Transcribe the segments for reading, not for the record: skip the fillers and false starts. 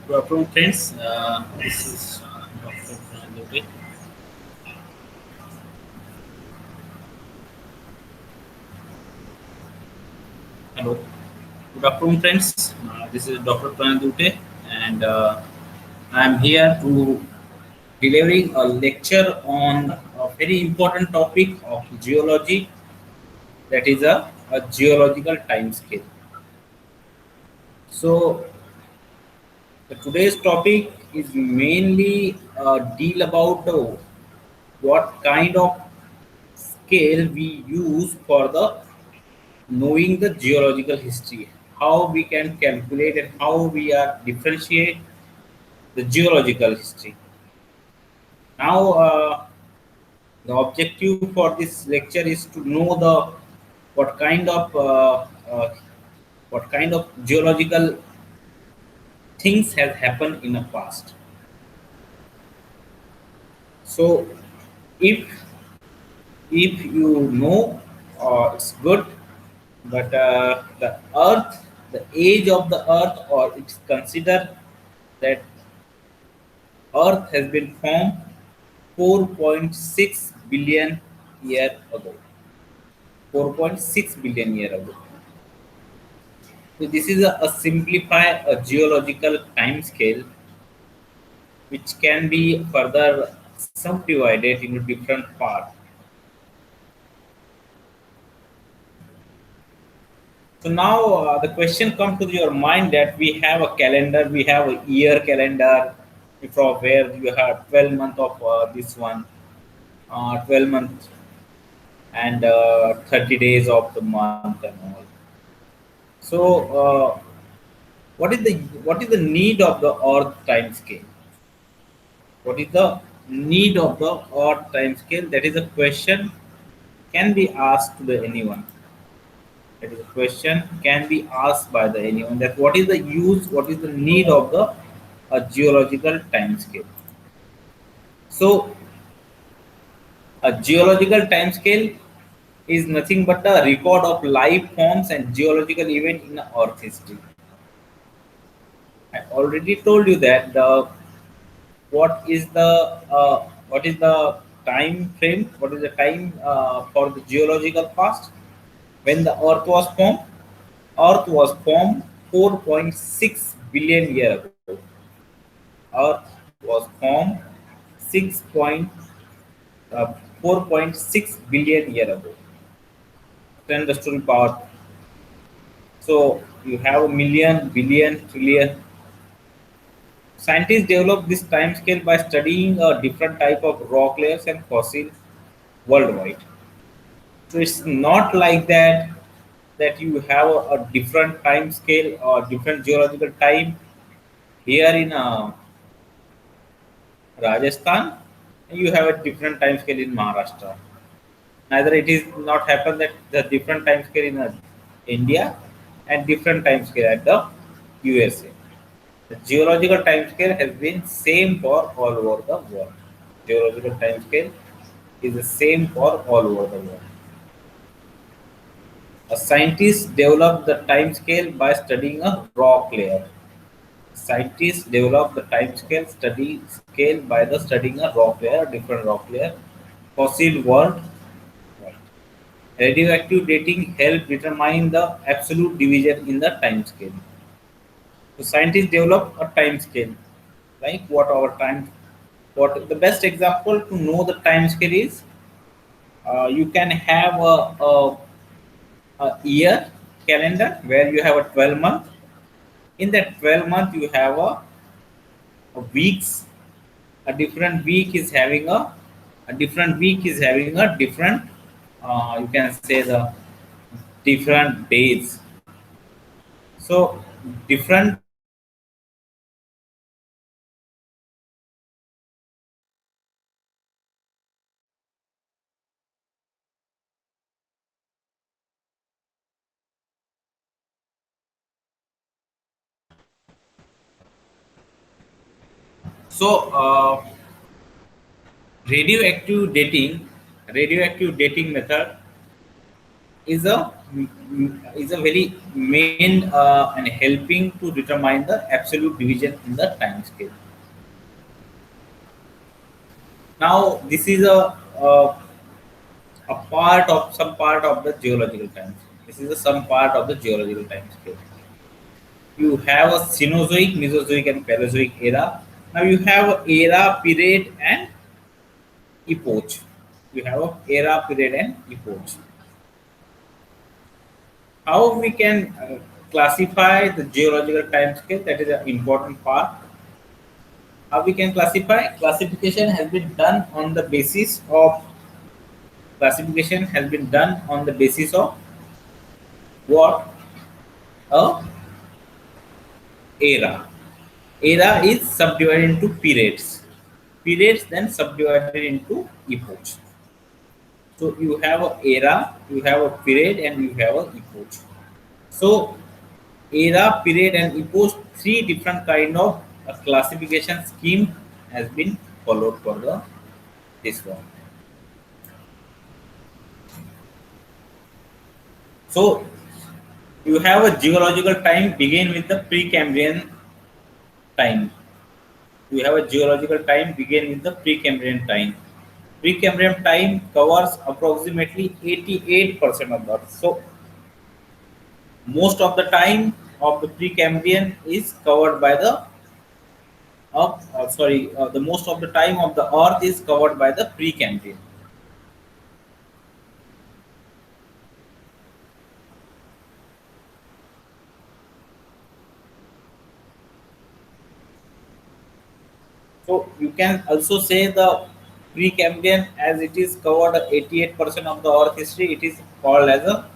Good afternoon, friends. This is Dr. Pranay. Hello. Good afternoon, friends. This is Dr. Pranay, and I'm here to delivering a lecture on a very important topic of geology, that is a geological time scale. So, today's topic is mainly deal about what kind of scale we use for the knowing the geological history, how we can calculate and how we are differentiate the geological history. Now, the objective for this lecture is to know the what kind of uh, what kind of geological things has happened in the past. So, if you know, it's good, but the Earth, the age of the Earth, or it's considered that Earth has been formed 4.6 billion year ago. 4.6 billion year ago. So this is a simplified a geological time scale which can be further subdivided into different parts. So now the question comes to your mind that we have a calendar, we have a year calendar from where you have 12 month of this one, 12 months and 30 days of the month and all. So, what is the need of the Earth time scale? What is the need of the Earth time scale? That is a question can be asked to the anyone. That is a question can be asked by the anyone. That what is the use? What is the need of the geological time scale? So, a geological time scale is nothing but a record of life forms and geological event in Earth history. I already told you that the what is the time frame, what is the time for the geological past when the earth was formed 4.6 billion year ago. Earth was formed 6 point, 4.6 billion year ago. Then the story part. So you have a million, billion, trillion. Scientists developed this time scale by studying a different type of rock layers and fossils worldwide. So it's not like that you have a different time scale or different geological time here in Rajasthan, and you have a different time scale in Maharashtra. Neither it is not happen that the different time scale in India and different time scale at the USA. The geological time scale has been same for all over the world. Geological time scale is the same for all over the world. A scientist developed the time scale by studying a rock layer. Scientists develop the time scale by the studying a rock layer, different rock layer, fossil world. Radioactive dating help determine the absolute division in the time scale. So scientists develop a time scale, like what our time. What the best example to know the time scale is, you can have a year calendar where you have a 12 month. In that 12 month, you have a weeks. A different week is having a different week is having a different. You can say the different days. So different days have different time scale. So radioactive dating radioactive dating method is a is a very main and helping to determine the absolute division in the time scale. Now, this is a part of some part of the geological time. This is a some part of the geological time scale. You have a Cenozoic, Mesozoic, and Paleozoic era. Now you have a era, period, and epoch. You have a era, period, and epoch. How we can classify the geological time scale? That is an important part. How we can classify? Classification has been done on the basis of what? A era. Era is subdivided into periods. Periods then subdivided into epoch. So you have a era, you have a period, and you have a epoch. So era, period, and epoch, three different kind of classification scheme has been followed for the this one. So you have a geological time begin with the Precambrian time. You have a geological time begin with the Precambrian time. Precambrian time covers approximately 88% of the Earth. So most of the time of the Precambrian is covered by the the most of the time of the Earth is covered by the Precambrian. So you can also say the Precambrian, as it is covered 88% of the Earth history, it is called as a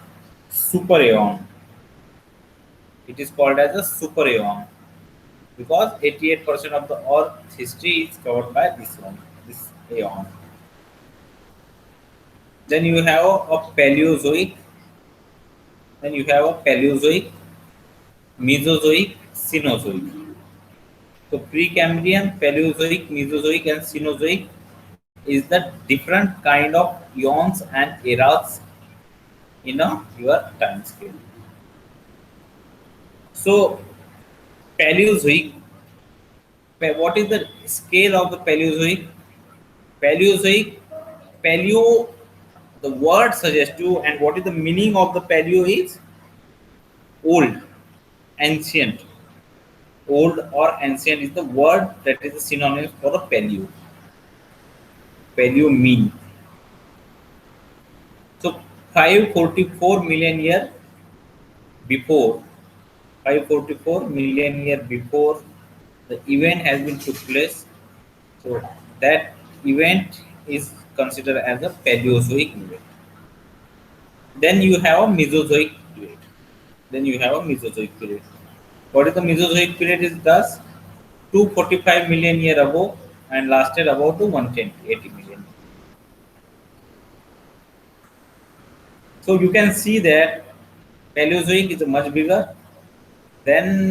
super aeon. It is called as a super aeon because 88% of the Earth history is covered by this one, this aeon. Then you have a Paleozoic. Then you have a Paleozoic, Mesozoic, Cenozoic. So Precambrian, Paleozoic, Mesozoic, and Cenozoic is the different kind of eons and eras in your time scale. So Paleozoic, what is the scale of the Paleozoic? Paleozoic, Paleo, the word suggests you, and what is the meaning of the Paleo is old, ancient. Old or ancient is the word that is a synonym for a Paleo. Paleo mean. So 544 million year before 544 million year before the event has been took place. So that event is considered as a Paleozoic event. Then you have a Mesozoic period. Then you have a Mesozoic period. What is the Mesozoic period is thus 245 million year ago and lasted about to 180 million. So you can see that Paleozoic is much bigger. Then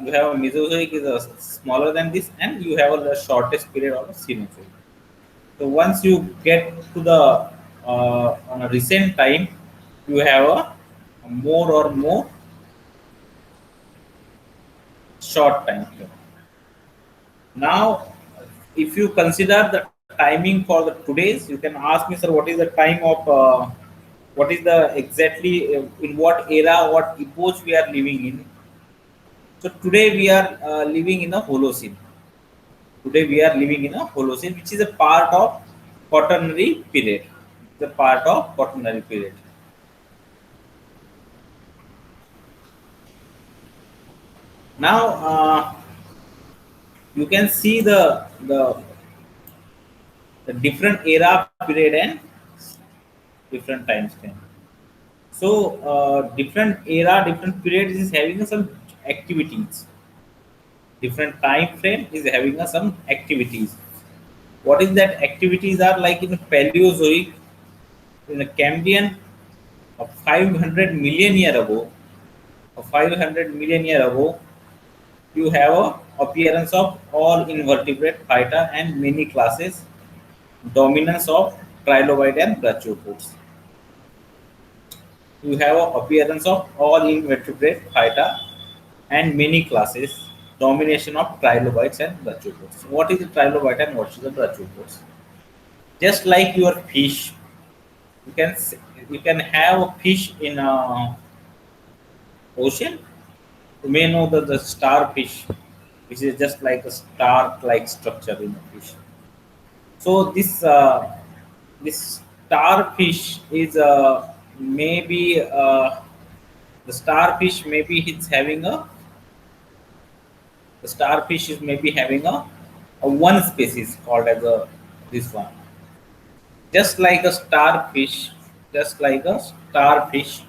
you have a Mesozoic is smaller than this, and you have the shortest period of a Cenozoic. So once you get to the on a recent time, you have a more or more short time frame. Now, if you consider the timing for the today's, you can ask me, sir, what is the time of what is the exactly in what era, what epoch we are living in. So today we are living in a Holocene. Today we are living in a Holocene, which is a part of Quaternary period. It's a part of Quaternary period. Now you can see the different era period and different time span. So different era, different periods is having some activities. Different time frame is having some activities. What is that activities are like in Paleozoic, in the Cambrian of 500 million year ago, of 500 million year ago, you have a appearance of all invertebrate phyta and many classes, dominance of trilobite and brachiopods. You have a appearance of all invertebrate phyta and many classes, domination of trilobites and brachiopods. What is the trilobite and what is the brachiopods? Just like your fish, you can you can have a fish in a ocean. You may know that the starfish, which is just like a star-like structure in a fish. So this starfish is maybe the starfish maybe it's having a the starfish is maybe having a one species called as a this one. Just like a starfish, just like a starfish,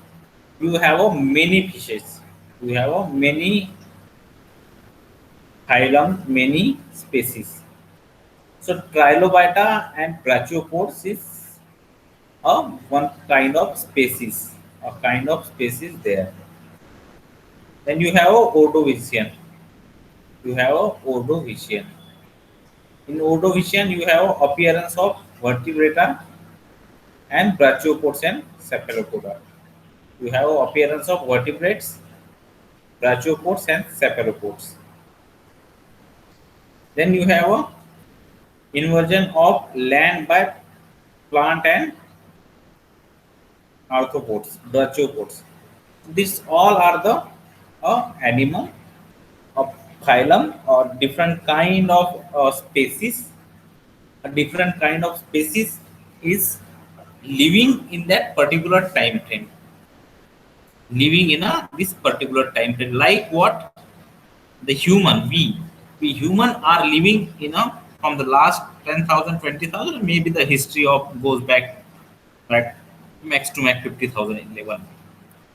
you have a many fishes. You have a many phylum, many species. So Trilobita and Brachiopods is a one kind of species, a kind of species there. Then you have a Ordovician. You have a Ordovician. In Ordovician, you have appearance of vertebrata and brachiopods and cephalopoda. You have appearance of vertebrates, brachiopods and cephalopods. Then you have a inversion of land by plant and arthropods, brachiopods. These all are the animal of phylum or different kind of species. A different kind of species is living in that particular time frame. Living in a this particular time frame, like what the human we human are living in a from the last 10,000, 20,000, maybe the history of goes back like max to max 50,000 level.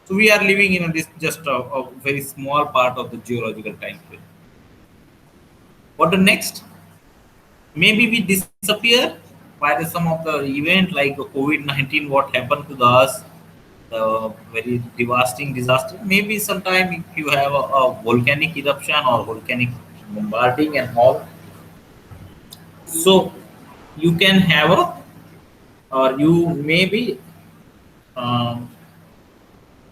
So we are living in this just a very small part of the geological time frame. What the next? Maybe we disappear by the some of the event like COVID-19, what happened to us, the very devastating disaster. Maybe sometime if you have a volcanic eruption or volcanic bombarding and all, so you can have a or you maybe um,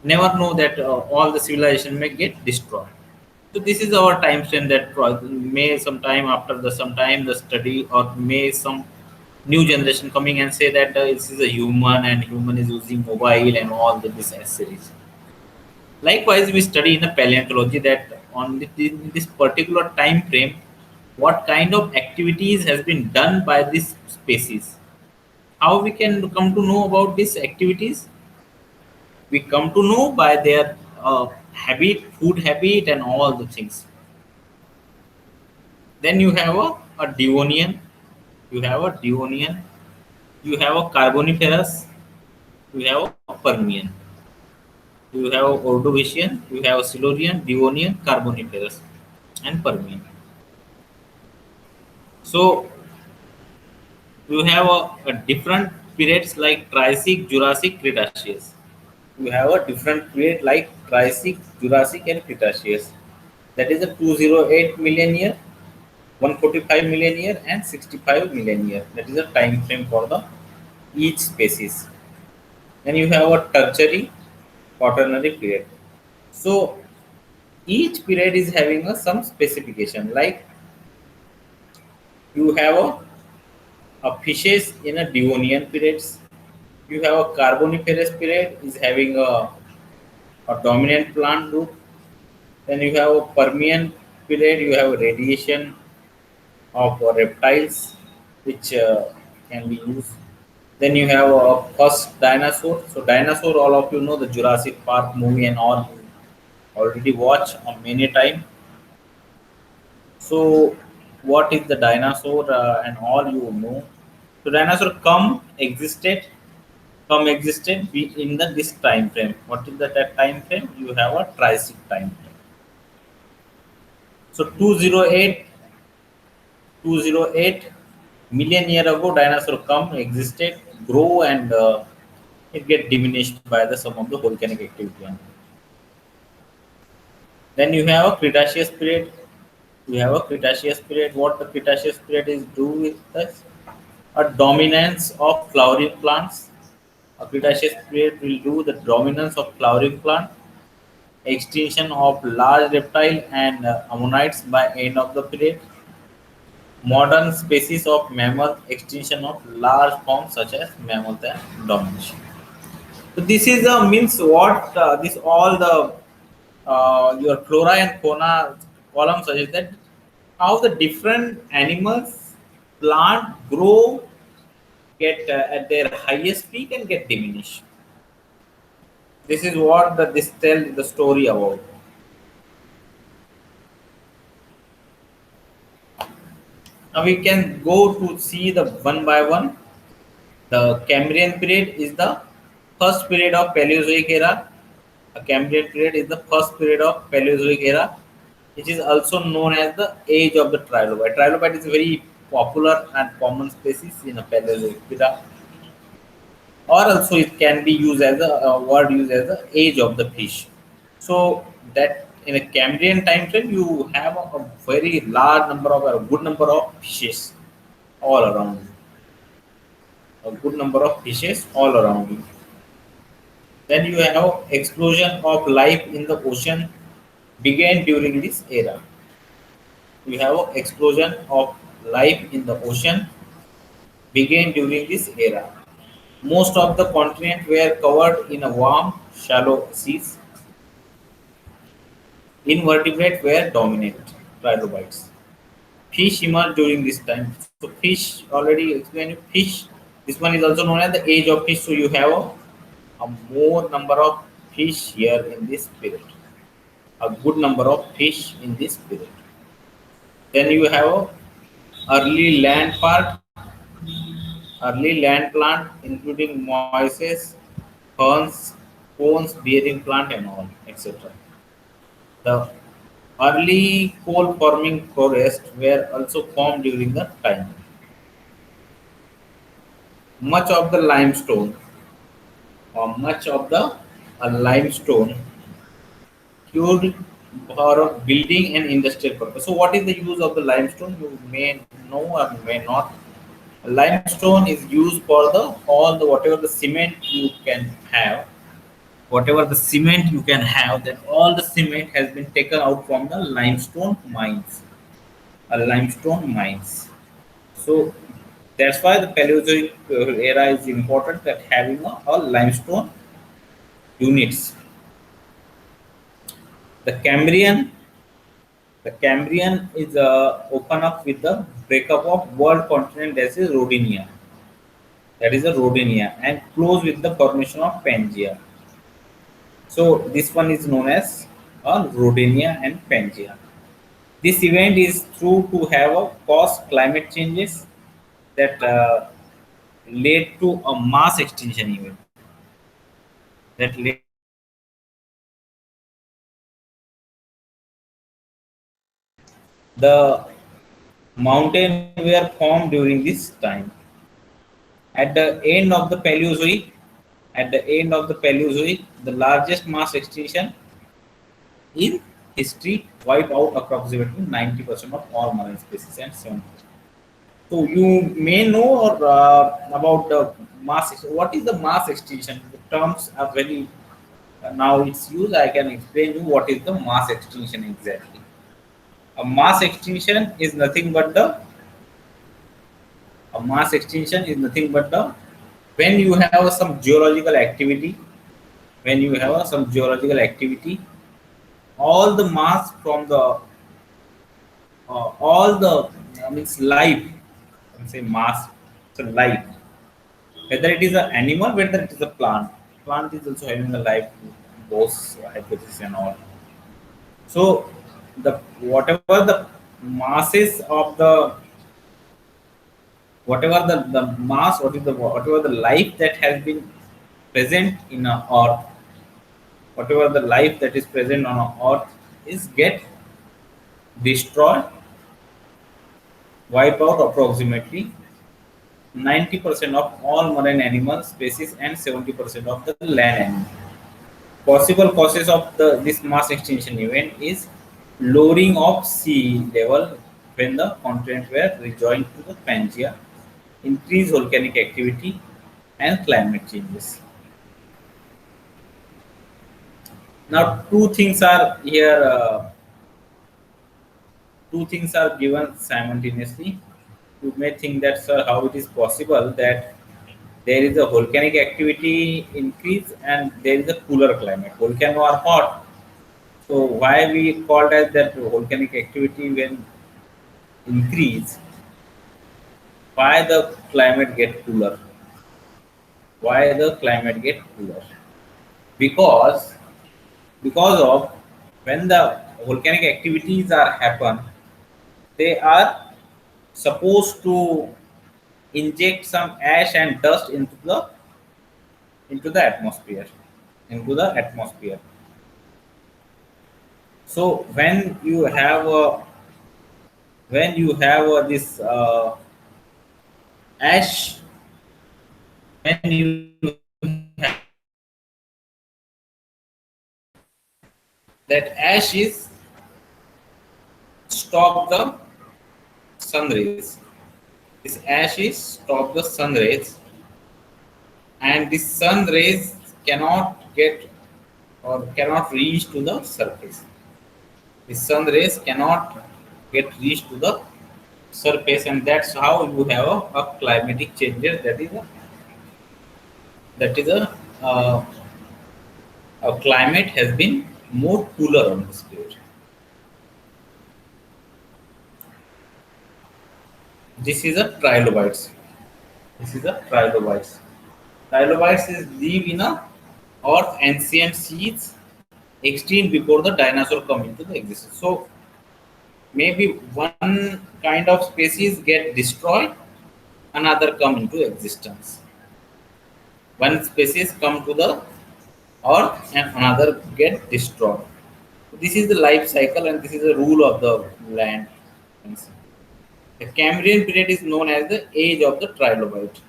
never know that all the civilization may get destroyed. So this is our time frame that may sometime after the sometime the study or may some new generation coming and say that this is a human and human is using mobile and all the this series. Likewise, we study in the paleontology that on in this particular time frame, what kind of activities has been done by this species. How we can come to know about these activities? We come to know by their habit, food habit, and all the things. Then you have a Devonian, you have a Devonian, you have a Carboniferous, you have a Permian, you have Ordovician, you have a Silurian, Devonian, Carboniferous, and Permian. So you have a different periods like Triassic, Jurassic, Cretaceous. You have a different period like Triassic, Jurassic, and Cretaceous. That is a 208 million year, 145 million year, and 65 million year. That is a time frame for the each species. Then you have a tertiary, quaternary period. So each period is having some specification. Like you have a fishes in a Devonian periods. You have a Carboniferous period is having a dominant plant group. Then you have a Permian period. You have radiation of reptiles, which can be used. Then you have a first dinosaur. So dinosaur, all of you know the Jurassic Park movie and all already watch many time. So what is the dinosaur and all you know? So dinosaur come existed be in the this time frame. What is that time frame? You have a Triassic time frame. So 208 million year ago dinosaur come existed, grow and it get diminished by the some of the volcanic activity. Then you have a Cretaceous period. You have a Cretaceous period. What the Cretaceous period is do with this? A dominance of flowering plants. A Cretaceous period will do the dominance of flowering plant, extinction of large reptile and ammonites by end of the period, modern species of mammal, extinction of large forms such as mammoth and domination. So this is means what this all the your flora and fauna column suggests that how the different animals, plant grow, get at their highest peak and get diminished. This is what this tell the story about. Now we can go to see the one by one. The Cambrian period is the first period of Paleozoic era. The Cambrian period is the first period of Paleozoic era, which is also known as the age of the trilobite. Trilobite is a very popular and common species in a Paleozoic era, or also it can be used as a word used as the age of the fish. So that in a Cambrian time frame, you have a very large number of a good number of fishes all around you. A good number of fishes all around you. Then you have explosion of life in the ocean began during this era. You have explosion of life in the ocean began during this era. Most of the continents were covered in a warm, shallow seas. Invertebrates were dominant, trilobites. Fish emerged during this time. So fish already explained fish. This one is also known as the age of fish. So you have a more number of fish here in this period. A good number of fish in this period. Then you have early land part, early land plant, including mosses, ferns, cones, bearing plant, and all, etc. The early coal-forming forests were also formed during the time. Much of the limestone, or much of the limestone, used for building and industrial purpose. So, what is the use of the limestone? You may know or may not. Limestone is used for the all the whatever the cement you can have, whatever the cement you can have, that all the cement has been taken out from the limestone mines. Limestone mines. So that's why the Paleozoic era is important, that having a limestone units. The Cambrian, the Cambrian is open up with the breakup of world continent, that is Rodinia. That is a Rodinia, and close with the formation of Pangea. So this one is known as Rodinia and Pangea. This event is through to have a caused climate changes that led to a mass extinction event. That led the mountain were formed during this time. At the end of the Paleozoic, at the end of the Paleozoic, the largest mass extinction in history wiped out approximately 90% of all marine species and 70%. So you may know or, about the mass. What is the mass extinction? The terms are very now it's used. I can explain you what is the mass extinction exactly. A mass extinction is nothing but the a mass extinction is nothing but the when you have some geological activity, when you have some geological activity, all the mass from the all the means life, I say mass, so life, whether it is an animal, whether it is a plant is also having a life, those hypothesis and all. So the whatever the masses of the whatever the mass, what is the whatever the life that has been present in a earth, whatever the life that is present on a earth is get destroyed, wipe out approximately 90% of all marine animal species and 70% of the land animal. Possible causes of this mass extinction event is lowering of sea level when the continents were rejoined to the Pangea, increased volcanic activity, and climate changes. Now, two things are here. Two things are given simultaneously. You may think that, sir, how it is possible that there is a volcanic activity increase and there is a cooler climate. Volcano are hot, so why we called as that volcanic activity when increase? Why the climate get cooler? Why the climate get cooler? Because of when the volcanic activities are happen, they are supposed to inject some ash and dust into the atmosphere. So when you have this ash, when you that ash is stop the sun rays. This ash is stop the sun rays, and the sun rays cannot get or cannot reach to the surface. The sun rays cannot get reached to the surface, and that's how you have a climatic changes. That is a climate has been more cooler on this period. This is a trilobites. This is a trilobites. Trilobites is live in a earth ancient seas extinct before the dinosaur come into the existence. So maybe one kind of species get destroyed, another come into existence. One species come to the earth and another get destroyed. This is the life cycle and this is the rule of the land. The Cambrian period is known as the age of the trilobite.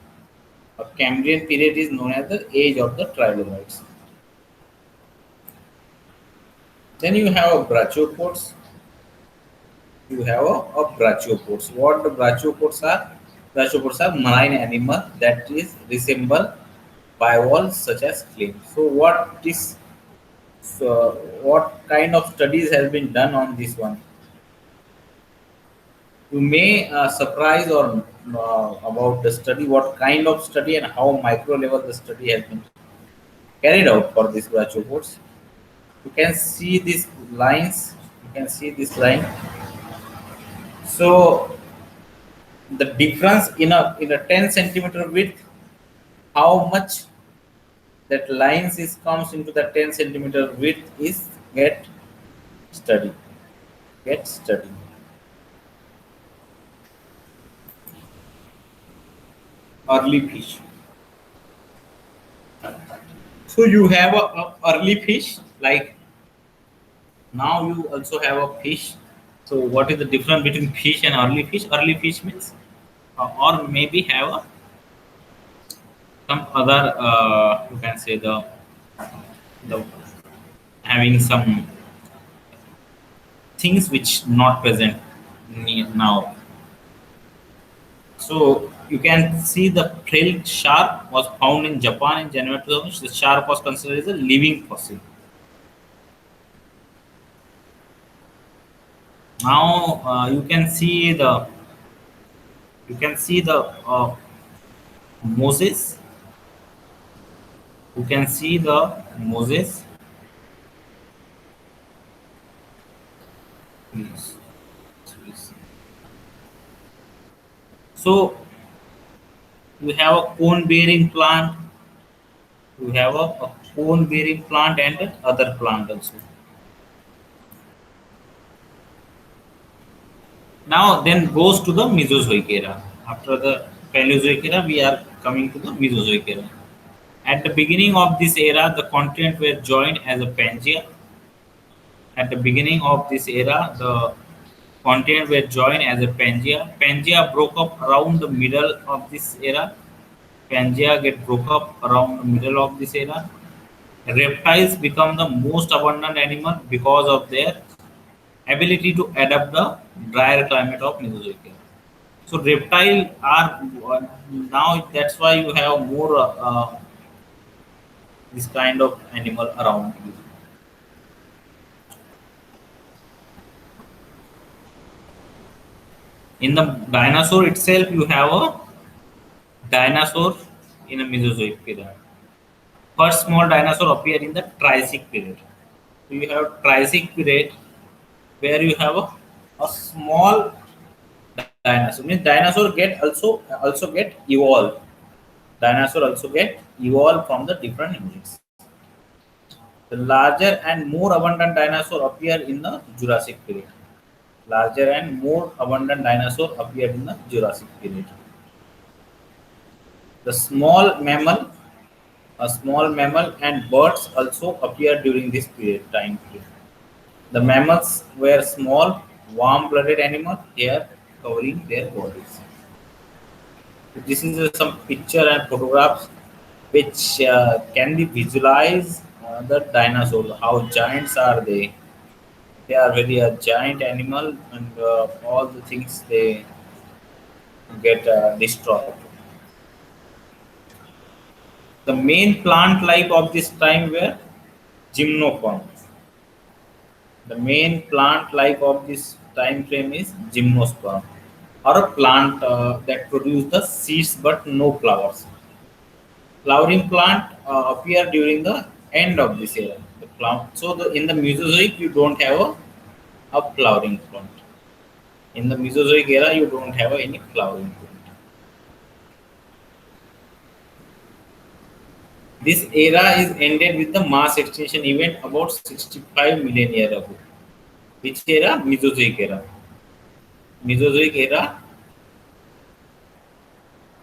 A Cambrian period is known as the age of the trilobites. Then you have a brachiopods. You have a brachiopods. What the brachiopods are? Brachiopods are marine animal that is resemble bivalves such as clams. So what kind of studies has been done on this one? You may surprise or about the study, what kind of study and how micro level the study has been carried out for these brachiopods. You can see these lines. You can see this line. So the difference in a 10 centimeter width, how much that lines is comes into the 10 centimeter width is studied. Get studied. Early fish. So you have a early fish, like now you also have a fish. So what is the difference between fish and early fish? Early fish means, or maybe have some other, you can say the having some things which not present now. So you can see the frilled shark was found in Japan in January 2000. The shark was considered as a living fossil. Now you can see the Moses. You can see the Moses. Please. Please. So you have a cone bearing plant. You have a cone bearing plant and other plant also. Now then goes to the Mesozoic era. After the Paleozoic era, we are coming to the Mesozoic era. At the beginning of this era, the continents were joined as a Pangaea. At the beginning of this era, the continents were joined as a Pangaea. Pangaea broke up around the middle of this era. Pangaea get broke up around the middle of this era. Reptiles become the most abundant animal because of their ability to adapt the drier climate of Mesozoic era. So reptile are now that's why you have more this kind of animal around you. In the dinosaur itself, you have a dinosaur in a Mesozoic period. First small dinosaur appeared in the Triassic period. So you have Triassic period where you have a small dinosaur. Means dinosaur get evolved. Dinosaur also get evolved from the different units. The larger and more abundant dinosaur appear in the Jurassic period. Larger and more abundant dinosaur appeared in the Jurassic period. The small mammal and birds also appeared during this time period. The mammals were small, warm-blooded animals, hair covering their bodies. This is some picture and photographs which can be visualize the dinosaurs. How giants are they? They are very giant animal, and all the things they get destroyed. The main plant life of this time were gymnosperms. The main plant life of this time frame is gymnosperm, or a plant that produce the seeds but no flowers. Flowering plant appear during the end of this era. The plant, so in the Mesozoic you don't have a flowering plant. In the Mesozoic era you don't have any flowering plant. This era is ended with the mass extinction event about 65 million years ago. Which era? Mesozoic era. Mesozoic era.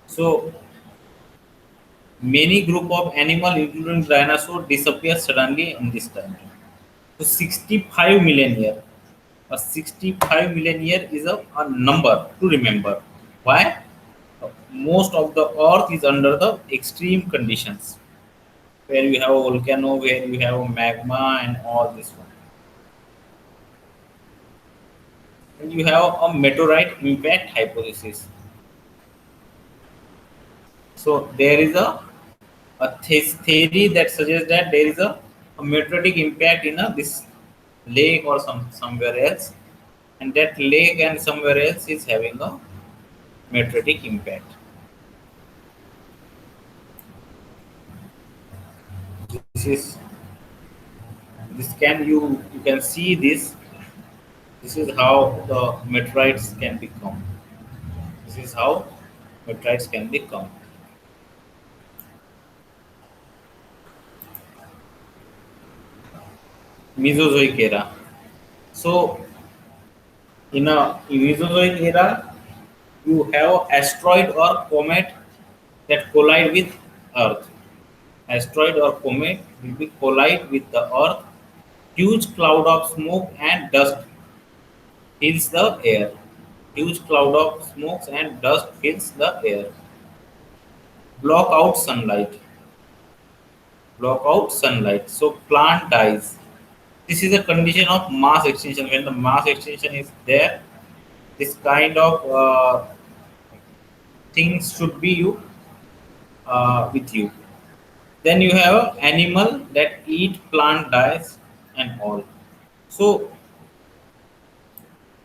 So many group of animal, including dinosaur, disappear suddenly in this time. So 65 million year. A 65 million year is a number to remember. Why? Most of the earth is under the extreme conditions, where you have a volcano, where you have a magma and all this one. And you have a meteorite impact hypothesis. So there is a theory that suggests that there is a meteoritic impact in this lake or somewhere else, and that lake and somewhere else is having a meteoritic impact. This is this can you can see this. This is how the meteorites can become. This is how meteorites can become. Mesozoic era. So in a Mesozoic era, you have asteroid or comet that collide with Earth. Asteroid or comet will be collide with the Earth. Huge cloud of smoke and dust fills the air. Huge cloud of smoke and dust fills the air. Block out sunlight. Block out sunlight. So plant dies. This is a condition of mass extinction. When the mass extinction is there, this kind of things should be you with you. Then you have animal that eat plant dies and all. So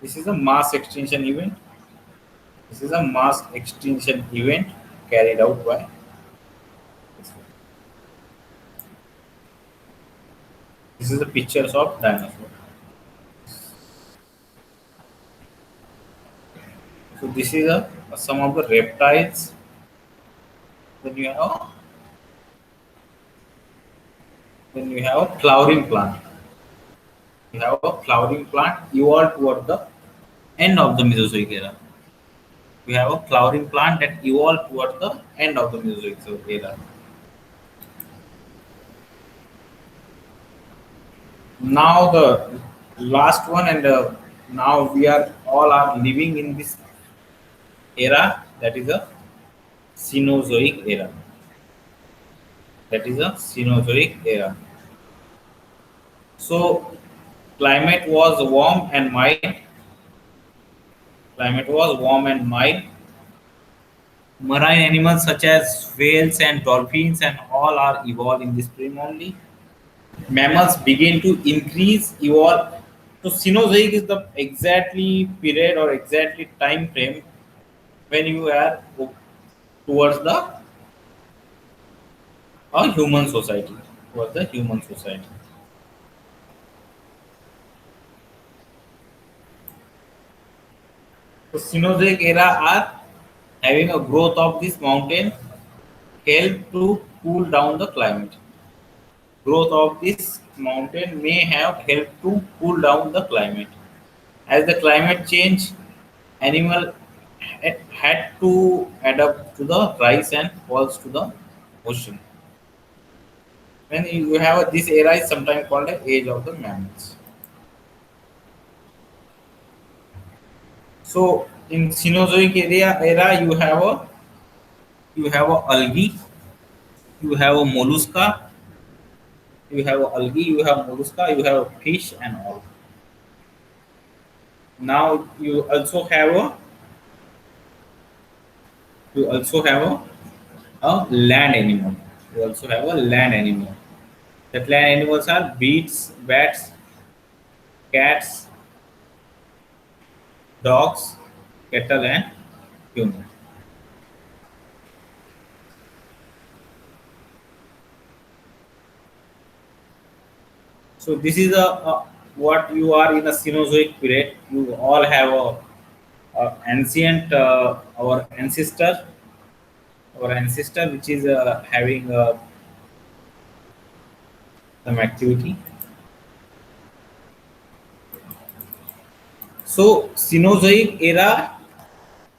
this is a mass extinction event. This is a mass extinction event carried out by this one. This is the pictures of dinosaur. So this is some of the reptiles. Then you have a flowering plant. You have a flowering plant evolved toward the end of the Mesozoic era. We have a flowering plant that evolved toward the end of the Mesozoic era. Now the last one, and now we are all are living in this era, that is a Cenozoic era. That is a Cenozoic era. So climate was warm and mild. Climate was warm and mild. Marine animals such as whales and dolphins and all are evolved in this period only. Mammals begin to evolve So Cenozoic is the exactly period or exactly time frame when you are towards the a human society, towards the human society. So Cenozoic era are having a growth of this mountain help to cool down the climate. Growth of this mountain may have helped to cool down the climate. As the climate change, animal had to adapt to the rise and falls to the ocean. When you have this era is sometimes called the age of the mammals. So in Cenozoic era you have a algae, you have a mollusca, you have a algae, you have mollusca, you have a fish and all. Now you also have a land animal. You also have a land animal. That land animals are beets, bats, cats, dogs, cattle, and human. So this is a what you are in a Cenozoic period. You all have a ancient our ancestor, which is having some activity. So Cenozoic era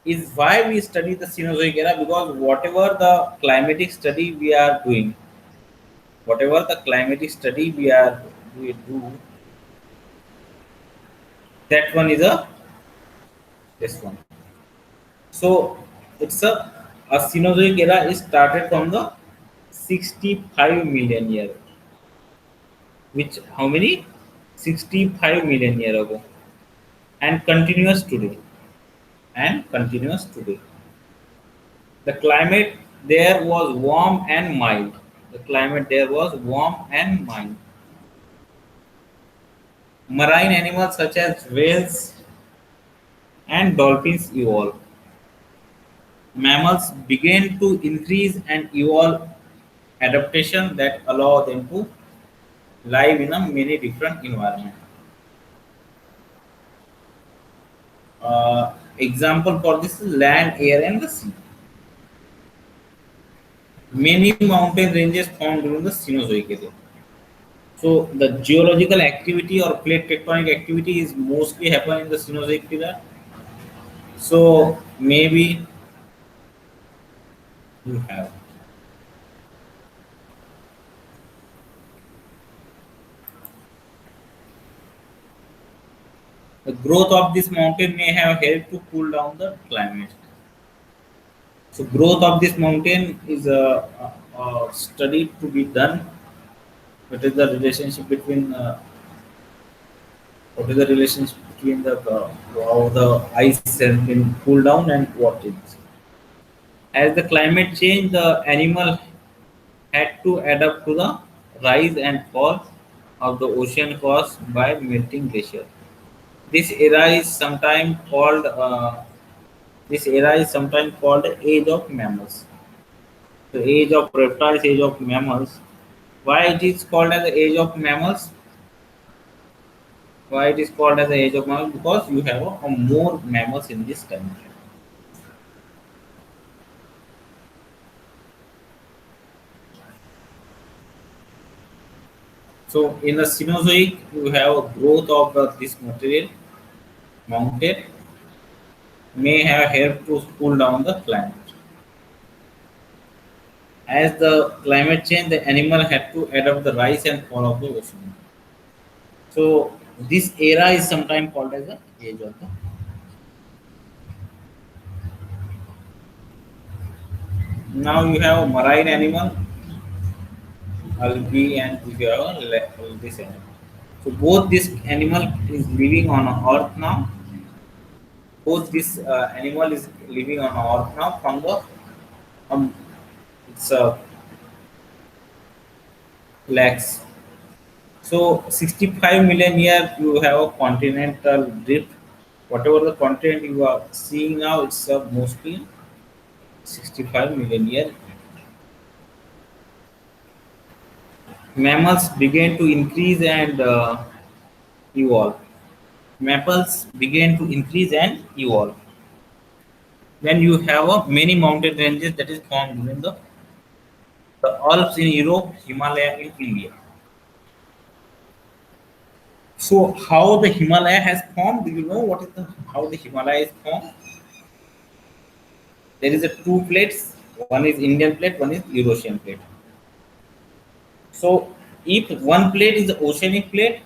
is why we study the Cenozoic era, because whatever the climatic study we do, that one is a this one. So it's a Cenozoic era is started from the 65 million year, which how many 65 million year ago, and continuous today. The climate there was warm and mild. The climate there was warm and mild. Marine animals such as whales and dolphins evolved. Mammals began to increase and evolve adaptation that allow them to live in a many different environments. Example for this is land, air, and the sea. Many mountain ranges formed during the Cenozoic era. So the geological activity or plate tectonic activity is mostly happen in the Cenozoic era. So maybe you have the growth of this mountain may have helped to cool down the climate. So growth of this mountain is a study to be done. What is the relationship between what is the relationship between the how the ice has been cooled down and what is. As the climate changed, the animal had to adapt to the rise and fall of the ocean caused by melting glacier. This era is sometimes called age of mammals. The age of reptiles, age of mammals. Why it is called as the age of mammals? Why it is called as the age of mammals? Because you have more mammals in this time. So in the Cenozoic, you have a growth of this material mountain may have helped to cool down the climate. As the climate changed, the animal had to adapt the rise and fall of the ocean. So this era is sometimes called as the age of the. Now you have marine animal, algae, and you have this animal. So both this animal is living on Earth now. Both this animal is living on Earth now from the it's lakhs. So 65 million years you have a continental drift. Whatever the continent you are seeing now, it's mostly 65 million years. Mammals began to increase and evolve. Mammals began to increase and evolve. Then you have many mountain ranges that is formed in the Alps in Europe, Himalaya in India. So how the Himalaya has formed? Do you know what is the how the Himalaya is formed? There is a two plates. One is Indian plate, one is Eurasian plate. So if one plate is the oceanic plate,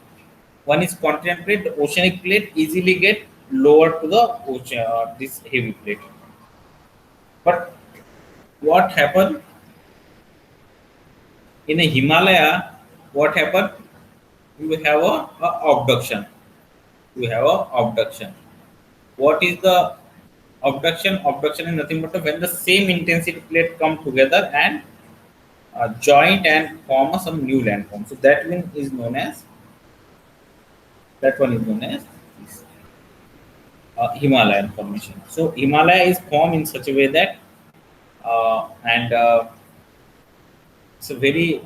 one is continental plate. The oceanic plate easily get lower to the ocean, this heavy plate. But what happened in a Himalaya? What happened? You have a abduction. You have a abduction. What is the abduction? Abduction is nothing but when the same intensity plate come together and joint and form some new landform. So that one is known as Himalayan formation. So Himalaya is formed in such a way that and it's a very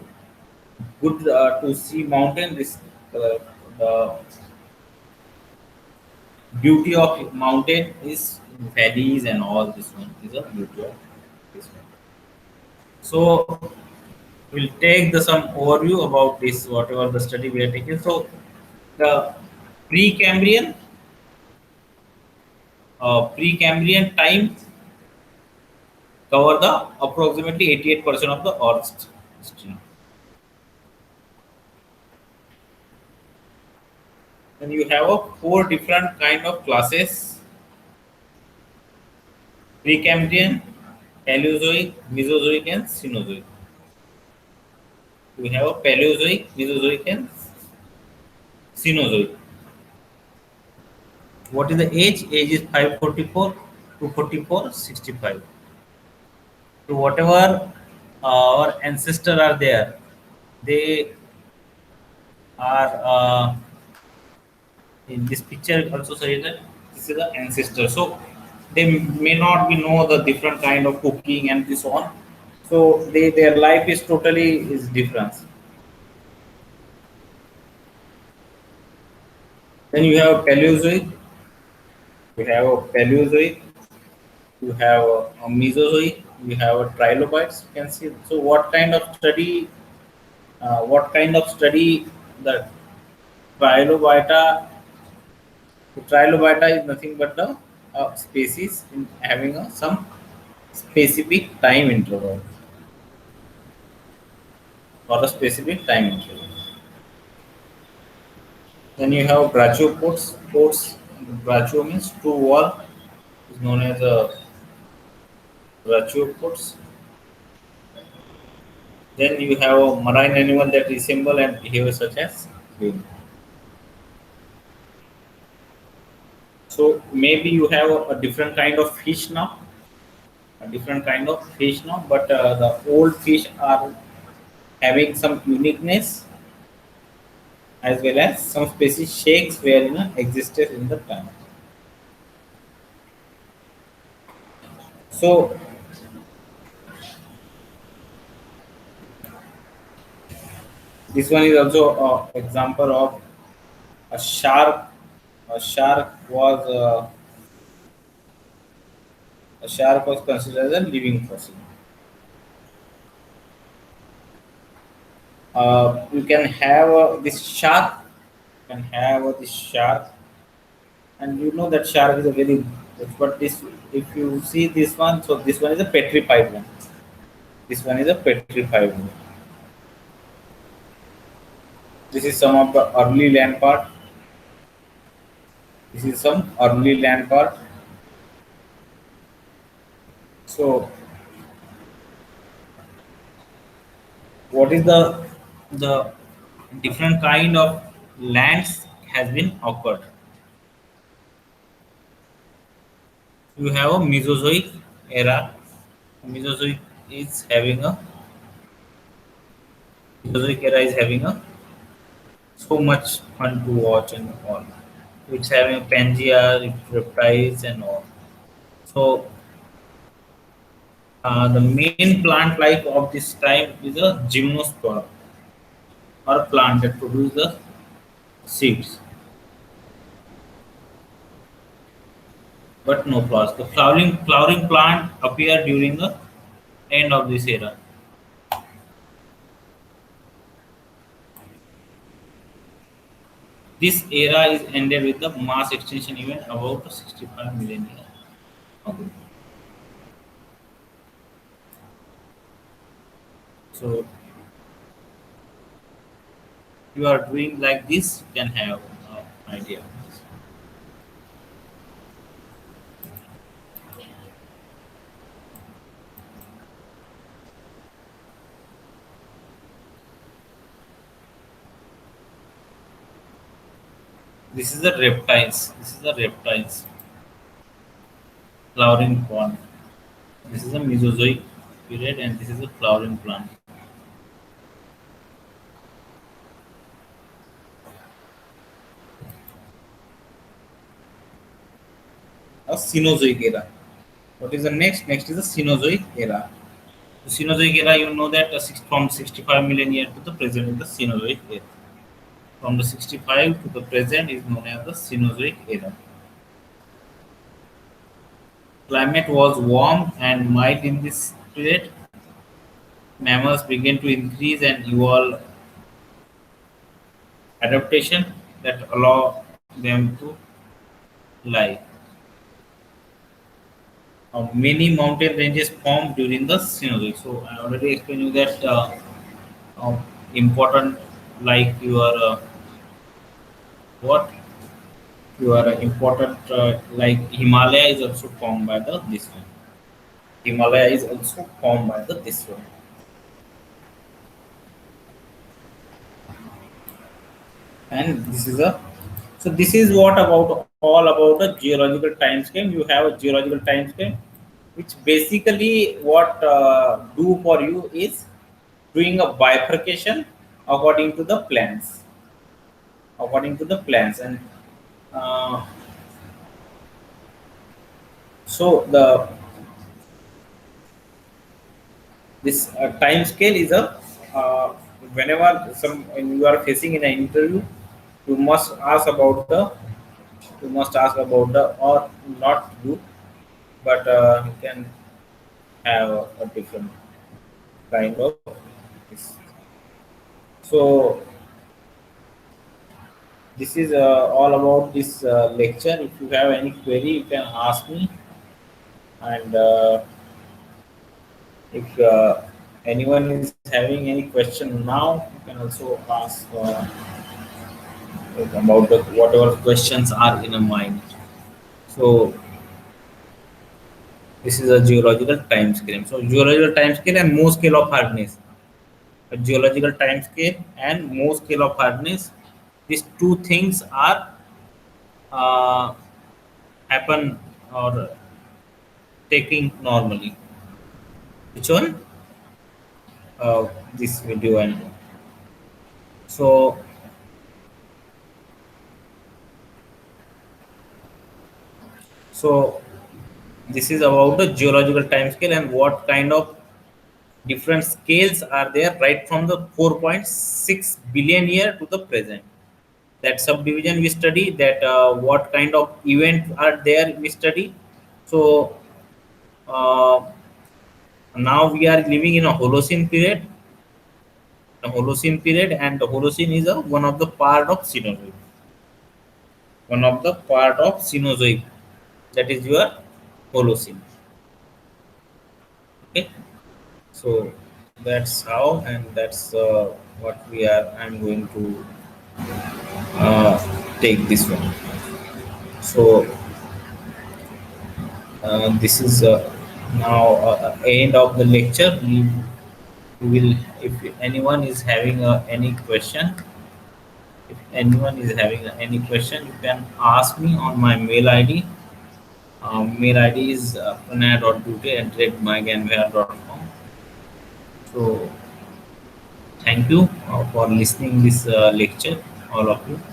good to see mountain. This the beauty of mountain is valleys and all. This one is a beauty of this one. So we'll take the some overview about this whatever the study we are taking. So the Precambrian Precambrian time cover the approximately 88% of the Earth's history. And you have four different kind of classes: Precambrian, Paleozoic, Mesozoic, and Cenozoic. We have a Paleozoic, Mesozoic, and Cenozoic. What is the age? Age is 544, 244, 65. So whatever our ancestors are there, they are in this picture also say that this is the ancestor. So they may not be know the different kind of cooking and this on. So their life is totally is different. Then you have Paleozoic, you have a Paleozoic, you have a Mesozoic, you have a trilobites. You can see. So what kind of study the trilobita? The trilobita is nothing but the species in having some specific time interval for a specific time interval. Then you have brachiopods. Brachio means two wall is known as a brachiopods. Then you have a marine animal that resemble and behave such as whale. So maybe you have a different kind of fish now, but the old fish are having some uniqueness as well as some species shakes were existed in the time. So this one is also an example of a shark. A shark was considered as a living fossil. You can have this shark. You can have this shark, and you know that shark is a very. But this, if you see this one, so this one is a petrified one. This one is a petrified one. This is some of the early land part. This is some early land part. So, what is the different kind of lands has been occurred? You have a Mesozoic era. Mesozoic is having a Mesozoic era is having a So much fun to watch and all. It's having Pangea, reptiles and all. So the main plant life of this time is a gymnosperm or plant that produces the seeds, but no flowers. The flowering plant appear during the end of this era. This era is ended with the mass extinction event about 65 million years ago. So you are doing like this, you can have idea. This is the reptiles. This is the reptiles flowering plant. This is a Mesozoic period, and this is a flowering plant. A Cenozoic era. What is the next? Next is the Cenozoic era. The Cenozoic era, you know that from 65 million years to the present is the Cenozoic era. From the 65 to the present is known as the Cenozoic era. Climate was warm and mild in this period. Mammals began to increase and evolve adaptation that allow them to live. Many mountain ranges formed during the Cenozoic. So I already explained you that uh, important like your what your important like Himalaya is also formed by the this one. Himalaya is also formed by the this one. And this is a so this is what about all about a geological time scale. You have a geological time scale, which basically what do for you is doing a bifurcation according to the plans, and uh, so the this time scale is a whenever some when you are facing in an interview, you must ask about the or not you, but you can have a different kind of this. So this is all about this lecture. If you have any query, you can ask me, and if anyone is having any question now, you can also ask about the whatever questions are in a mind. So this is a geological time scale. So geological time scale and Mohs scale of hardness. A geological time scale and Mohs scale of hardness. These two things are uh, happen or taking normally. Which one? This video and so so this is about the geological time scale and what kind of different scales are there right from the 4.6 billion year to the present. That subdivision we study, that what kind of event are there we study. So uh, now we are living in a Holocene period, and the Holocene is one of the part of Cenozoic, that is your Holocene. Okay, so that's how, and that's what we are. I'm going to take this one. So this is now end of the lecture. We will, if anyone is having any question, you can ask me on my mail ID. Mail ID is pranay.dute@myganware.com. So thank you for listening this lecture. all of you.